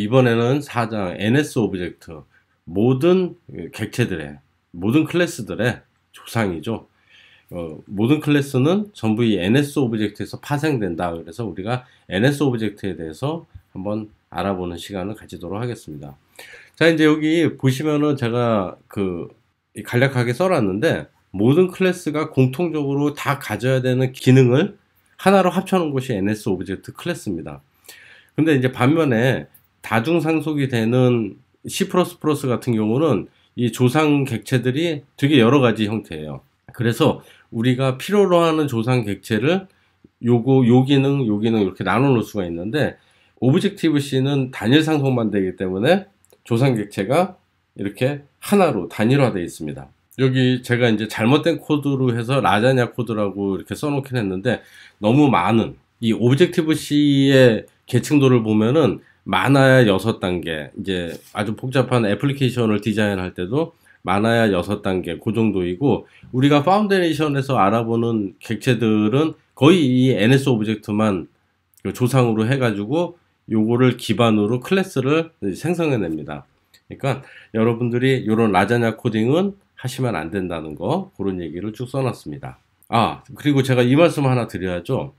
이번에는 4장 NS 오브젝트, 모든 객체들의, 모든 클래스들의 조상이죠. 모든 클래스는 전부 이 NS 오브젝트에서 파생된다. 그래서 우리가 NS 오브젝트에 대해서 한번 알아보는 시간을 가지도록 하겠습니다. 자, 이제 여기 보시면은 제가 간략하게 써놨는데, 모든 클래스가 공통적으로 다 가져야 되는 기능을 하나로 합쳐놓은 것이 NS 오브젝트 클래스입니다. 근데 이제 반면에 다중상속이 되는 C++ 같은 경우는 이 조상 객체들이 되게 여러 가지 형태예요. 그래서 우리가 필요로 하는 조상 객체를 요 기능 이렇게 나눠 놓을 수가 있는데, 오브젝티브 C는 단일 상속만 되기 때문에 조상 객체가 이렇게 하나로 단일화되어 있습니다. 여기 제가 이제 잘못된 코드로 해서 라자냐 코드라고 이렇게 써놓긴 했는데, 너무 많은 이 오브젝티브 C의 계층도를 보면은 많아야 6단계, 이제 아주 복잡한 애플리케이션을 디자인할 때도 많아야 6단계 그 정도이고, 우리가 파운데이션에서 알아보는 객체들은 거의 이 NS 오브젝트만 조상으로 해가지고 요거를 기반으로 클래스를 생성해냅니다. 그러니까 여러분들이 이런 라자냐 코딩은 하시면 안 된다는 거, 그런 얘기를 쭉 써놨습니다. 그리고 제가 이 말씀 하나 드려야죠.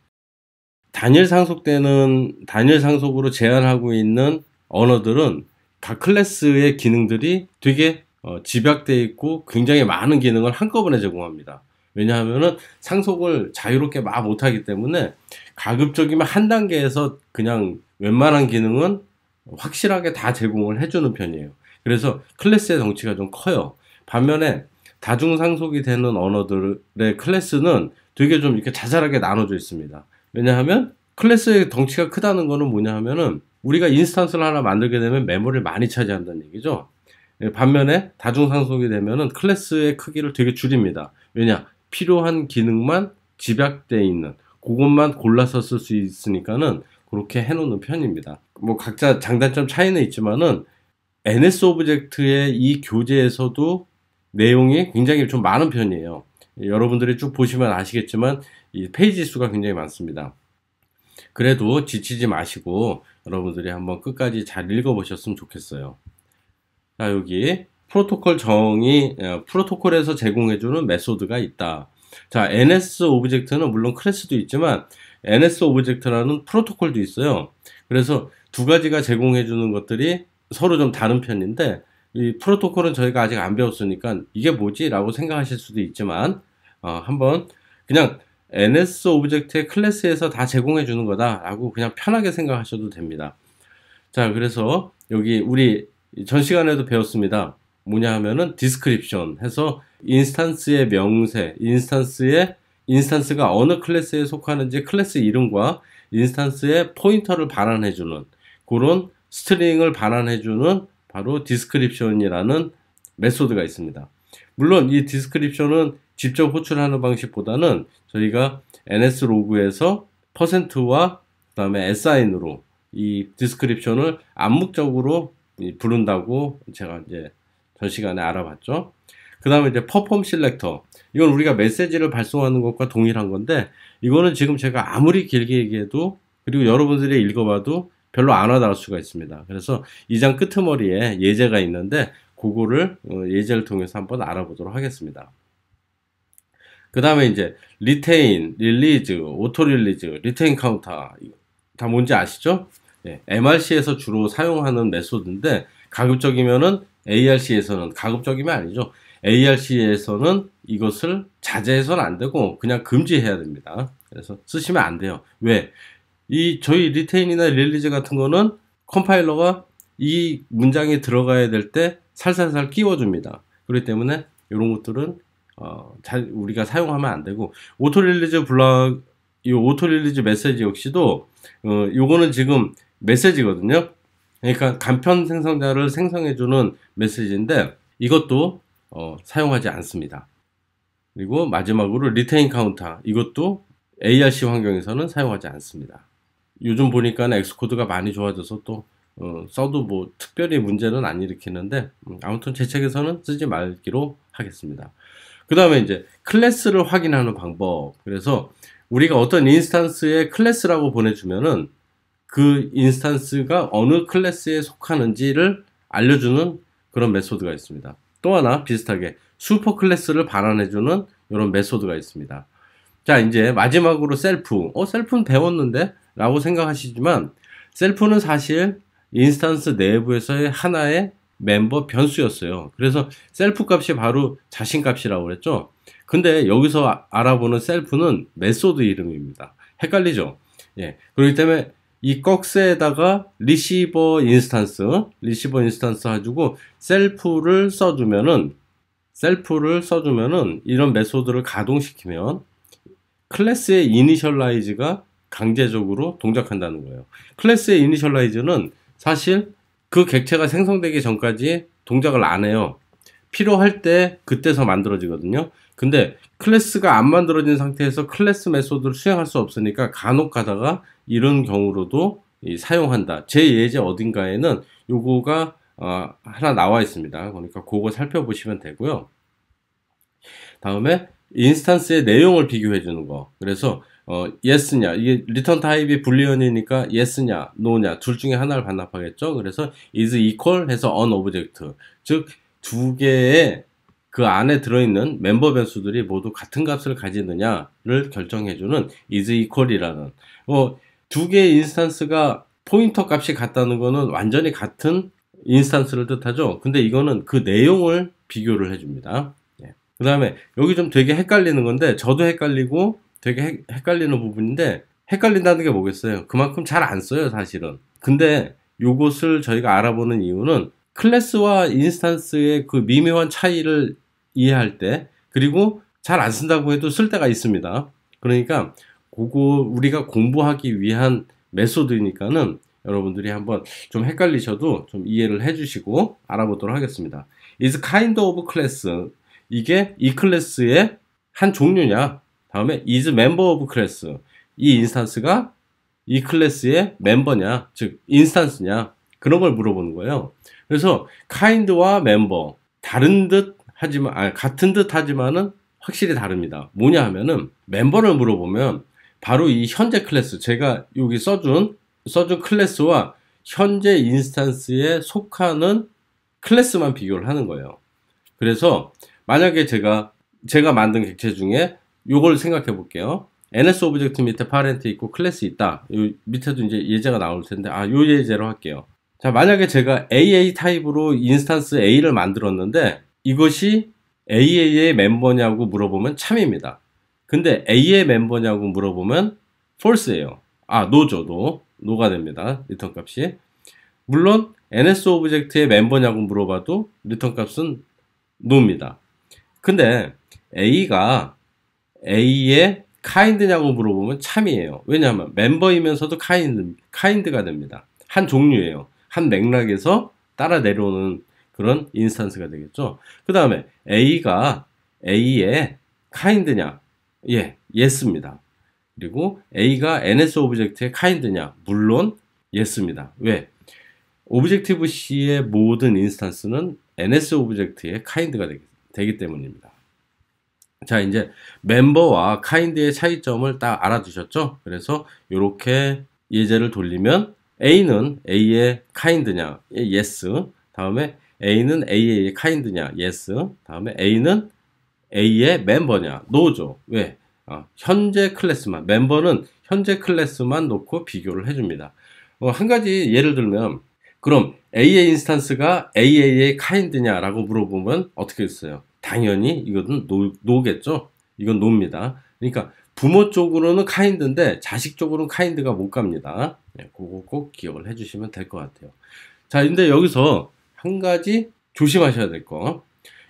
단일 상속으로 제한하고 있는 언어들은 각 클래스의 기능들이 되게 집약되어 있고 굉장히 많은 기능을 한꺼번에 제공합니다. 왜냐하면은 상속을 자유롭게 막 못하기 때문에 가급적이면 한 단계에서 그냥 웬만한 기능은 확실하게 다 제공을 해주는 편이에요. 그래서 클래스의 덩치가 좀 커요. 반면에 다중상속이 되는 언어들의 클래스는 되게 좀 이렇게 자잘하게 나눠져 있습니다. 왜냐하면 클래스의 덩치가 크다는 거는 뭐냐 하면은 우리가 인스턴스를 하나 만들게 되면 메모리를 많이 차지한다는 얘기죠. 반면에 다중상속이 되면은 클래스의 크기를 되게 줄입니다. 왜냐? 필요한 기능만 집약되어 있는, 그것만 골라서 쓸 수 있으니까는 그렇게 해놓는 편입니다. 뭐 각자 장단점 차이는 있지만은 NS 오브젝트의 이 교재에서도 내용이 굉장히 좀 많은 편이에요. 여러분들이 쭉 보시면 아시겠지만 이 페이지 수가 굉장히 많습니다. 그래도 지치지 마시고 여러분들이 한번 끝까지 잘 읽어보셨으면 좋겠어요. 자, 여기 프로토콜 프로토콜에서 제공해주는 메소드가 있다. 자, NS 오브젝트는 물론 클래스도 있지만 NS 오브젝트라는 프로토콜도 있어요. 그래서 두 가지가 제공해주는 것들이 서로 좀 다른 편인데, 이 프로토콜은 저희가 아직 안 배웠으니까 이게 뭐지? 라고 생각하실 수도 있지만, 한번 그냥 NS 오브젝트의 클래스에서 다 제공해 주는 거다 라고 그냥 편하게 생각하셔도 됩니다. 자, 그래서 여기 우리 전 시간에도 배웠습니다. 뭐냐 하면은 디스크립션 해서 인스턴스의 명세, 인스턴스가 어느 클래스에 속하는지 클래스 이름과 인스턴스의 포인터를 반환해 주는, 그런 스트링을 반환해 주는 바로 디스크립션이라는 메소드가 있습니다. 물론 이 디스크립션은 직접 호출하는 방식보다는 저희가 NS로그에서 %와 그 다음에 assign으로 이 디스크립션을 암묵적으로 부른다고 제가 이제 전 시간에 알아봤죠. 그 다음에 이제 perform selector, 이건 우리가 메시지를 발송하는 것과 동일한 건데, 이거는 지금 제가 아무리 길게 얘기해도, 그리고 여러분들이 읽어봐도 별로 안 와닿을 수가 있습니다. 그래서 이 장 끄트머리에 예제가 있는데 그거를 예제를 통해서 한번 알아보도록 하겠습니다. 그 다음에 이제 retain, release, auto release, retain counter, 다 뭔지 아시죠? 네, MRC에서 주로 사용하는 메소드인데, 가급적이면은 ARC에서는, 가급적이면 아니죠, ARC에서는 이것을 자제해서는 안 되고 그냥 금지해야 됩니다. 그래서 쓰시면 안 돼요. 왜? 저희 retain이나 release 같은 거는 컴파일러가 이 문장에 들어가야 될 때 살살살 끼워줍니다. 그렇기 때문에 이런 것들은 우리가 사용하면 안 되고, 오토 릴리즈 이 오토 릴리즈 메시지 역시도 요거는 지금 메시지거든요. 그러니까 간편 생성자를 생성해주는 메시지인데 이것도 사용하지 않습니다. 그리고 마지막으로 retain counter, 이것도 ARC 환경에서는 사용하지 않습니다. 요즘 보니까 엑스코드가 많이 좋아져서 또 써도 뭐 특별히 문제는 안 일으키는데, 아무튼 제 책에서는 쓰지 말기로 하겠습니다. 그 다음에 이제 클래스를 확인하는 방법. 그래서 우리가 어떤 인스턴스에 클래스라고 보내주면은 그 인스턴스가 어느 클래스에 속하는지를 알려주는 그런 메소드가 있습니다. 또 하나 비슷하게 슈퍼 클래스를 반환해주는 이런 메소드가 있습니다. 자, 이제 마지막으로 셀프. 셀프는 배웠는데? 라고 생각하시지만, 셀프는 사실 인스턴스 내부에서의 하나의 멤버 변수였어요. 그래서 셀프 값이 바로 자신 값이라고 그랬죠. 근데 여기서 알아보는 셀프는 메소드 이름입니다. 헷갈리죠? 예. 그렇기 때문에 이 꺽스에다가 리시버 인스턴스 가지고 셀프를 써주면은 이런 메소드를 가동시키면 클래스의 이니셜라이즈가 강제적으로 동작한다는 거예요. 클래스의 이니셜라이즈는 사실 그 객체가 생성되기 전까지 동작을 안 해요. 필요할 때 그때서 만들어지거든요. 근데 클래스가 안 만들어진 상태에서 클래스 메소드를 수행할 수 없으니까 간혹 가다가 이런 경우로도 사용한다. 제 예제 어딘가에는 요거가 하나 나와 있습니다. 그러니까 그거 살펴보시면 되고요. 다음에 인스턴스의 내용을 비교해 주는 거. 그래서 yes냐, 이게 리턴 타입이 불리언이니까 yes냐, no냐 둘 중에 하나를 반납하겠죠. 그래서 is equal 해서 on object, 즉 두 개의 그 안에 들어있는 멤버 변수들이 모두 같은 값을 가지느냐를 결정해주는 is equal이라는, 두 개의 인스턴스가 포인터 값이 같다는 거는 완전히 같은 인스턴스를 뜻하죠. 근데 이거는 그 내용을 비교를 해줍니다. 그 다음에 여기 좀 되게 헷갈리는 건데, 저도 헷갈리고 되게 헷갈리는 부분인데, 헷갈린다는 게 뭐겠어요? 그만큼 잘 안 써요, 사실은. 근데 요것을 저희가 알아보는 이유는 클래스와 인스턴스의 그 미묘한 차이를 이해할 때, 그리고 잘 안 쓴다고 해도 쓸 때가 있습니다. 그러니까 그거 우리가 공부하기 위한 메소드니까는 여러분들이 한번 좀 헷갈리셔도 좀 이해를 해주시고 알아보도록 하겠습니다. is kind of class, 이게 이 클래스의 한 종류냐, 다음에 is member of class, 이 인스턴스가 이 클래스의 멤버냐, 즉 인스턴스냐, 그런 걸 물어보는 거예요. 그래서 kind와 member 다른 듯 하지만 같은 듯 하지만은 확실히 다릅니다. 뭐냐 하면은 멤버를 물어보면 바로 이 현재 클래스, 제가 여기 써준 클래스와 현재 인스턴스에 속하는 클래스만 비교를 하는 거예요. 그래서 만약에 제가 만든 객체 중에 요걸 생각해 볼게요. NS 오브젝트 밑에 파렌트 있고 클래스 있다. 요 밑에도 이제 예제가 나올 텐데, 요 예제로 할게요. 자, 만약에 제가 AA 타입으로 인스턴스 A를 만들었는데 이것이 AA의 멤버냐고 물어보면 참입니다. 근데 A의 멤버냐고 물어보면 false예요. no죠. no가 됩니다. 리턴 값이. 물론 NS 오브젝트의 멤버냐고 물어봐도 리턴 값은 no입니다. 근데 A가 A의 kind냐고 물어보면 참이에요. 왜냐하면 멤버이면서도 kind가 됩니다. 한 종류예요. 한 맥락에서 따라 내려오는 그런 인스턴스가 되겠죠. 그 다음에 A가 A의 kind냐? 예, yes입니다. 그리고 A가 NS 오브젝트의 kind냐? 물론 yes입니다. 왜? 오브젝티브 C의 모든 인스턴스는 NS 오브젝트의 kind가 되기 때문입니다. 자, 이제 멤버와 kind의 차이점을 딱 알아두셨죠? 그래서 이렇게 예제를 돌리면 A는 A의 kind냐? yes. 다음에 A는 A의 kind냐? yes. 다음에 A는 A의 멤버냐? no죠. 왜? 현재 클래스만, 멤버는 현재 클래스만 놓고 비교를 해줍니다. 한 가지 예를 들면, 그럼 A의 인스턴스가 AA의 kind냐라고 물어보면 어떻게 했어요? 당연히 이것은 no겠죠? 이건 no입니다. 그러니까 부모 쪽으로는 kind인데 자식 쪽으로는 kind가 못 갑니다. 그거 꼭 기억을 해주시면 될 것 같아요. 자, 근데 여기서 한 가지 조심하셔야 될 거.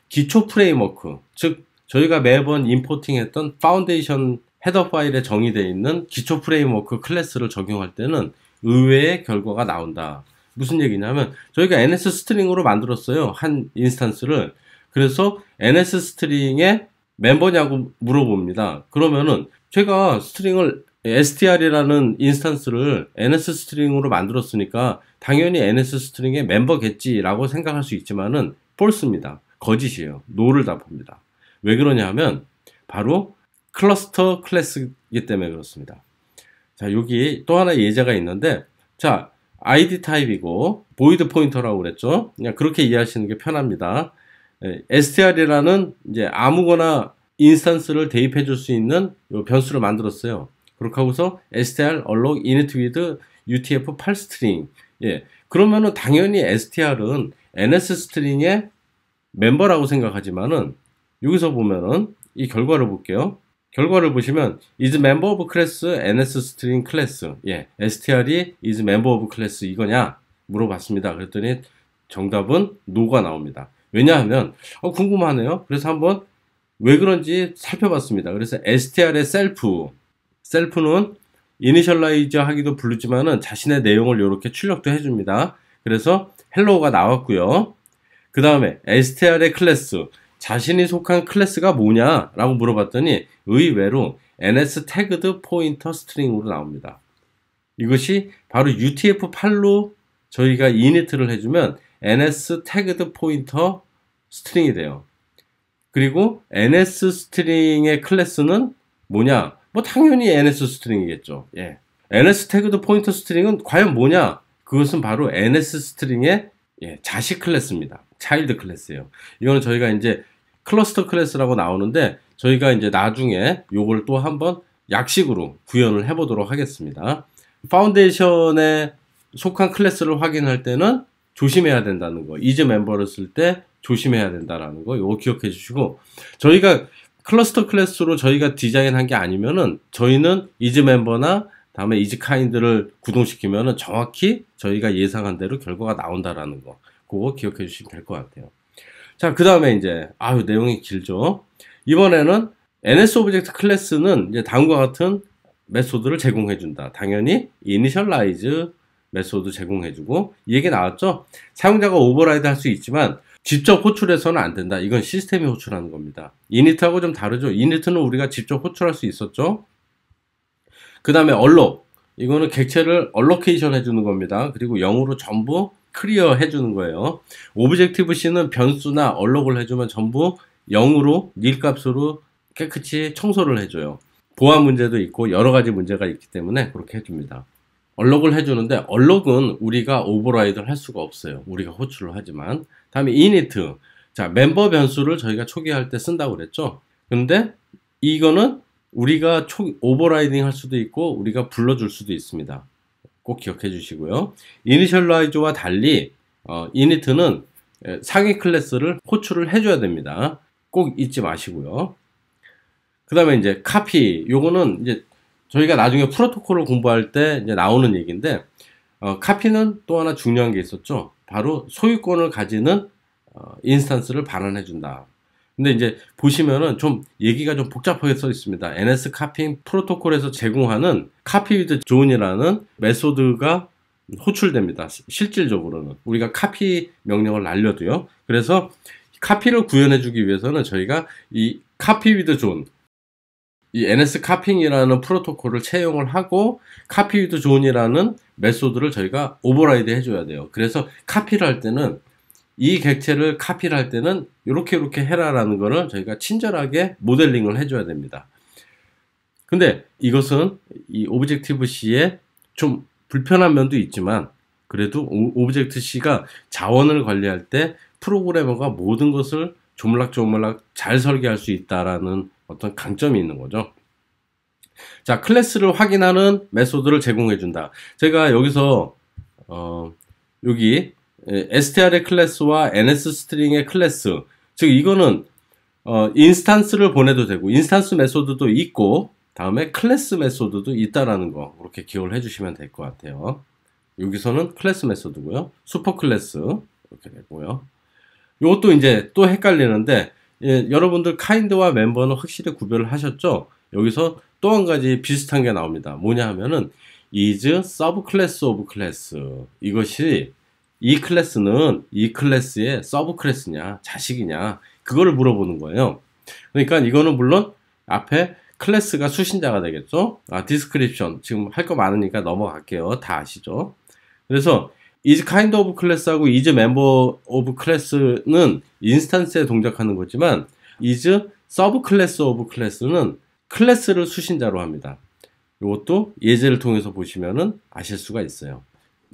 기초 프레임워크, 즉 저희가 매번 임포팅했던 파운데이션 헤더 파일에 정의되어 있는 기초 프레임워크 클래스를 적용할 때는 의외의 결과가 나온다. 무슨 얘기냐면 저희가 NS 스트링으로 만들었어요. 한 인스턴스를. 그래서 NS 스트링의 멤버냐고 물어봅니다. 그러면은 제가 스트링을 str이라는 인스턴스를 NS 스트링으로 만들었으니까 당연히 NS 스트링의 멤버겠지라고 생각할 수 있지만은 false입니다. 거짓이에요. no를 답합니다. 왜 그러냐 하면 바로 클러스터 클래스이기 때문에 그렇습니다. 자, 여기 또 하나 예제가 있는데 자, id 타입이고 void 포인터라고 그랬죠. 그냥 그렇게 이해하시는 게 편합니다. str이라는 이제 아무거나 인스턴스를 대입해 줄 수 있는 요 변수를 만들었어요. 그렇게 하고서 str alloc init with utf8 string. 예. 그러면은 당연히 str은 ns 스트링의 멤버라고 생각하지만은 여기서 보면은 이 결과를 볼게요. 결과를 보시면 is member of class ns string class. 예. str이 is member of class 이거냐 물어봤습니다. 그랬더니 정답은 no가 나옵니다. 왜냐하면 궁금하네요. 그래서 한번 왜 그런지 살펴봤습니다. 그래서 str의 self는 이니셜라이저 하기도 부르지만은 자신의 내용을 이렇게 출력도 해줍니다. 그래서 hello가 나왔고요. 그 다음에 str의 클래스, 자신이 속한 클래스가 뭐냐라고 물어봤더니 의외로 ns tagged pointer string으로 나옵니다. 이것이 바로 UTF-8로 저희가 init를 해주면 ns tagged pointer string이 돼요. 그리고 ns 스트링의 클래스는 뭐냐? 뭐 당연히 ns 스트링이겠죠. 예. ns tagged pointer string은 과연 뭐냐? 그것은 바로 ns 스트링의 자식 클래스입니다. 차일드 클래스예요. 이거는 저희가 이제 클러스터 클래스라고 나오는데 저희가 이제 나중에 요걸 또 한번 약식으로 구현을 해보도록 하겠습니다. 파운데이션에 속한 클래스를 확인할 때는 조심해야 된다는 거, is 멤버를 쓸 때 조심해야 된다는 거, 이거 기억해 주시고, 저희가 클러스터 클래스로 저희가 디자인한 게 아니면은 저희는 is 멤버나 다음에 is kind를 구동시키면은 정확히 저희가 예상한 대로 결과가 나온다라는 거, 그거 기억해 주시면 될 것 같아요. 자, 그 다음에 이제 내용이 길죠. 이번에는 ns 오브젝트 클래스는 이제 다음과 같은 메소드를 제공해 준다. 당연히 initialize 메소드 제공해주고, 이 얘기 나왔죠? 사용자가 오버라이드 할 수 있지만 직접 호출해서는 안 된다. 이건 시스템이 호출하는 겁니다. init하고 좀 다르죠? init는 우리가 직접 호출할 수 있었죠? 그 다음에 alloc, 이거는 객체를 allocation 해주는 겁니다. 그리고 0으로 전부 클리어 해주는 거예요. Objective-C는 변수나 alloc을 해주면 전부 0으로 nil 값으로 깨끗이 청소를 해줘요. 보안 문제도 있고 여러 가지 문제가 있기 때문에 그렇게 해줍니다. 얼록을 해주는데 얼록은 우리가 오버라이드를 할 수가 없어요. 우리가 호출을 하지만. 다음에 init. 자, 멤버 변수를 저희가 초기화할 때 쓴다고 그랬죠. 근데 이거는 우리가 오버라이딩 할 수도 있고 우리가 불러줄 수도 있습니다. 꼭 기억해 주시고요. initialize와 달리 init는 상위 클래스를 호출을 해줘야 됩니다. 꼭 잊지 마시고요. 그 다음에 이제 copy. 요거는 이제 저희가 나중에 프로토콜을 공부할 때 이제 나오는 얘기인데, 카피는 또 하나 중요한 게 있었죠. 바로 소유권을 가지는 인스턴스를 반환해준다. 근데 이제 보시면은 좀 얘기가 좀 복잡하게 써 있습니다. NS 카피잉 프로토콜에서 제공하는 copy with john이라는 메소드가 호출됩니다. 실질적으로는 우리가 카피 명령을 날려도요. 그래서 카피를 구현해주기 위해서는 저희가 이 copy with john, 이 NS 카핑이라는 프로토콜을 채용을 하고 copy with john이라는 메소드를 저희가 오버라이드 해줘야 돼요. 그래서 카피를 할 때는 이 객체를 카피를 할 때는 이렇게 해라라는 거는 저희가 친절하게 모델링을 해줘야 됩니다. 근데 이것은 이 오브젝티브-C의 좀 불편한 면도 있지만 그래도 오브젝트-C가 자원을 관리할 때 프로그래머가 모든 것을 조물락조물락 잘 설계할 수 있다라는 어떤 강점이 있는 거죠. 자, 클래스를 확인하는 메소드를 제공해준다. 제가 여기서 여기 str의 클래스와 ns 스트링의 클래스, 즉 이거는 인스탄스를 보내도 되고 인스탄스 메소드도 있고 다음에 클래스 메소드도 있다라는 거 그렇게 기억을 해주시면 될 것 같아요. 여기서는 클래스 메소드고요, 슈퍼 클래스 이렇게 되고요. 이것도 이제 또 헷갈리는데 여러분들 카인드와 멤버는 확실히 구별을 하셨죠? 여기서 또 한 가지 비슷한 게 나옵니다. 뭐냐 하면은 is subclass of class. 이것이 이 클래스는 이 클래스의 서브 클래스냐 자식이냐 그거를 물어보는 거예요. 그러니까 이거는 물론 앞에 클래스가 수신자가 되겠죠. 디스크립션 지금 할 거 많으니까 넘어갈게요. 다 아시죠? 그래서 is kind of class하고 is member of class는 인스턴스에 동작하는 거지만 is subclass of class는 클래스를 수신자로 합니다. 이것도 예제를 통해서 보시면은 아실 수가 있어요.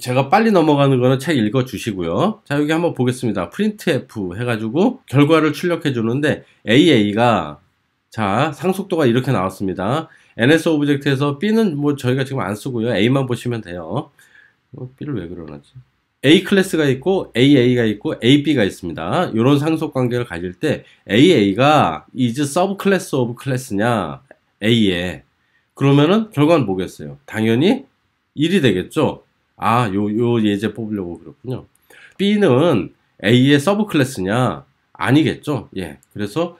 제가 빨리 넘어가는 거는 책 읽어 주시고요. 자, 여기 한번 보겠습니다. printf 해가지고 결과를 출력해 주는데 AA가 자, 상속도가 이렇게 나왔습니다. NS 오브젝트에서 B는 뭐 저희가 지금 안 쓰고요. A만 보시면 돼요. B를 왜 그러나지? A 클래스가 있고 AA가 있고 AB가 있습니다. 이런 상속 관계를 가질 때 AA가 is sub class of class냐 A에 그러면은 결과는 뭐겠어요? 당연히 1이 되겠죠. 아, 요 예제 뽑으려고 그렇군요. B는 A의 서브 클래스냐? 아니겠죠. 예. 그래서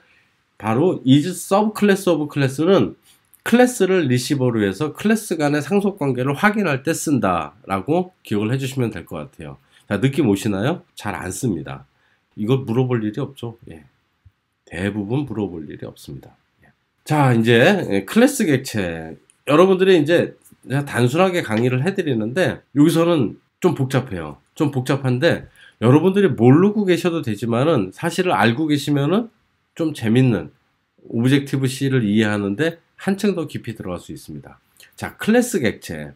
바로 is sub class of class는 클래스를 리시버로 해서 클래스 간의 상속 관계를 확인할 때 쓴다라고 기억을 해주시면 될 것 같아요. 자, 느낌 오시나요? 잘 안 씁니다. 이거 물어볼 일이 없죠. 예. 대부분 물어볼 일이 없습니다. 예. 자, 이제 클래스 객체. 여러분들이 이제 단순하게 강의를 해드리는데 여기서는 좀 복잡해요. 좀 복잡한데 여러분들이 모르고 계셔도 되지만은 사실을 알고 계시면은 좀 재밌는 오브젝티브 C를 이해하는데 한층 더 깊이 들어갈 수 있습니다. 자, 클래스 객체.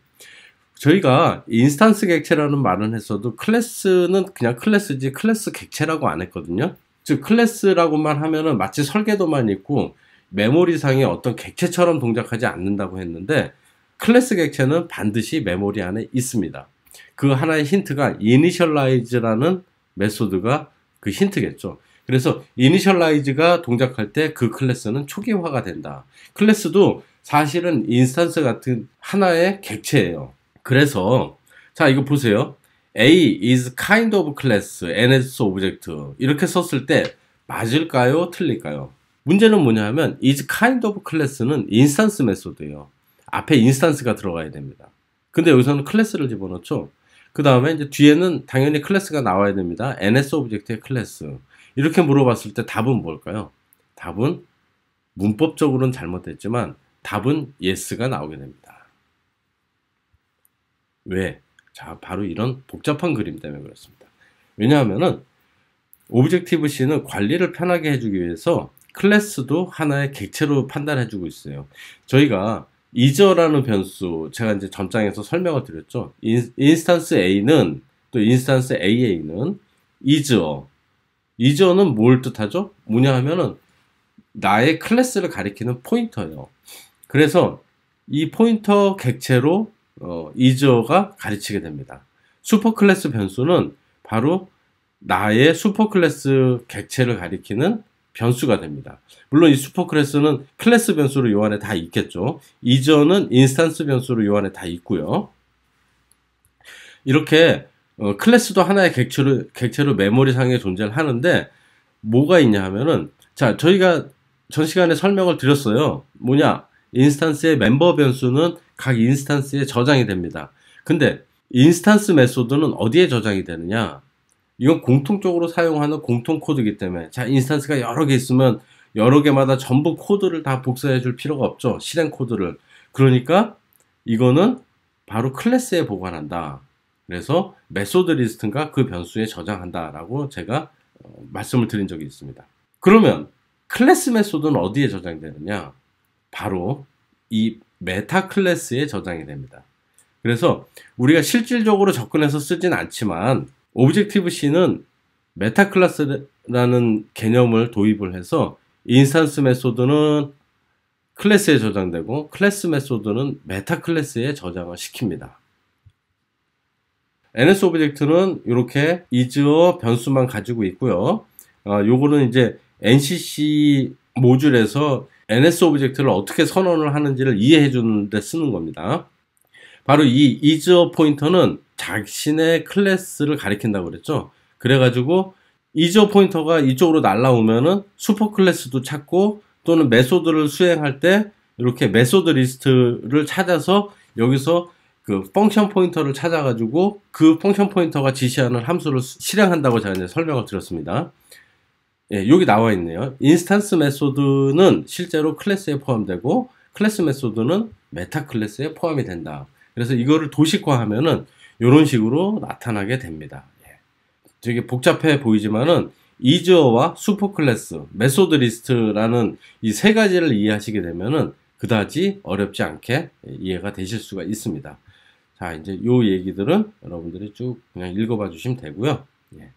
저희가 인스턴스 객체라는 말은 했어도 클래스는 그냥 클래스지 클래스 객체라고 안 했거든요. 즉 클래스라고만 하면은 마치 설계도만 있고 메모리상의 어떤 객체처럼 동작하지 않는다고 했는데 클래스 객체는 반드시 메모리 안에 있습니다. 그 하나의 힌트가 initialize라는 메소드가 그 힌트겠죠. 그래서 initialize가 동작할 때 그 클래스는 초기화가 된다. 클래스도 사실은 인스턴스 같은 하나의 객체예요. 그래서 자, 이거 보세요. A is kind of class NS object 이렇게 썼을 때 맞을까요? 틀릴까요? 문제는 뭐냐 하면 is kind of class는 인스턴스 메소드예요. 앞에 인스턴스가 들어가야 됩니다. 근데 여기서는 클래스를 집어넣죠. 그 다음에 이제 뒤에는 당연히 클래스가 나와야 됩니다. NS 오브젝트의 클래스. 이렇게 물어봤을 때 답은 뭘까요? 답은 문법적으로는 잘못됐지만 답은 yes가 나오게 됩니다. 왜? 자, 바로 이런 복잡한 그림 때문에 그렇습니다. 왜냐하면은 오브젝티브 C는 관리를 편하게 해주기 위해서 클래스도 하나의 객체로 판단해주고 있어요. 저희가 is라는 변수, 제가 이제 전장에서 설명을 드렸죠. 인스턴스 A는, 또 인스턴스 AA는 is는 뭘 뜻하죠? 뭐냐 하면은 나의 클래스를 가리키는 포인터예요. 그래서 이 포인터 객체로 is가 가르치게 됩니다. 슈퍼클래스 변수는 바로 나의 슈퍼클래스 객체를 가리키는 변수가 됩니다. 물론 이 슈퍼클래스는 클래스 변수로 요 안에 다 있겠죠. is는 인스턴스 변수로 요 안에 다 있고요. 이렇게 클래스도 하나의 객체로 메모리상에 존재를 하는데 뭐가 있냐 하면은 자, 저희가 전 시간에 설명을 드렸어요. 뭐냐? 인스턴스의 멤버 변수는 각 인스턴스에 저장이 됩니다. 근데 인스턴스 메소드는 어디에 저장이 되느냐? 이건 공통적으로 사용하는 공통 코드이기 때문에 자, 인스턴스가 여러 개 있으면 여러 개마다 전부 코드를 다 복사해 줄 필요가 없죠. 실행 코드를. 그러니까 이거는 바로 클래스에 보관한다. 그래서 메소드 리스트인가 그 변수에 저장한다 라고 제가 말씀을 드린 적이 있습니다. 그러면 클래스 메소드는 어디에 저장되느냐? 바로 이 메타 클래스에 저장이 됩니다. 그래서 우리가 실질적으로 접근해서 쓰진 않지만 오브젝티브 C는 메타 클래스라는 개념을 도입을 해서 인스턴스 메소드는 클래스에 저장되고 클래스 메소드는 메타 클래스에 저장을 시킵니다. NS 오브젝트는 이렇게 is어 변수만 가지고 있고요. 요거는 이제 NCC 모듈에서 NS 오브젝트를 어떻게 선언을 하는지를 이해해 주는데 쓰는 겁니다. 바로 이 is어 포인터는 자신의 클래스를 가리킨다고 그랬죠. 그래가지고 is어 포인터가 이쪽으로 날라오면은 슈퍼 클래스도 찾고 또는 메소드를 수행할 때 이렇게 메소드 리스트를 찾아서 여기서 그 펑션 포인터를 찾아가지고 그 펑션 포인터가 지시하는 함수를 실행한다고 제가 이제 설명을 드렸습니다. 예, 여기 나와 있네요. 인스턴스 메소드는 실제로 클래스에 포함되고 클래스 메소드는 메타 클래스에 포함이 된다. 그래서 이거를 도식화하면은 이런 식으로 나타나게 됩니다. 예. 되게 복잡해 보이지만은 is어와 슈퍼클래스, 메소드 리스트라는 이 세 가지를 이해하시게 되면은 그다지 어렵지 않게 이해가 되실 수가 있습니다. 자, 이제 요 얘기들은 여러분들이 쭉 그냥 읽어봐 주시면 되고요. 예.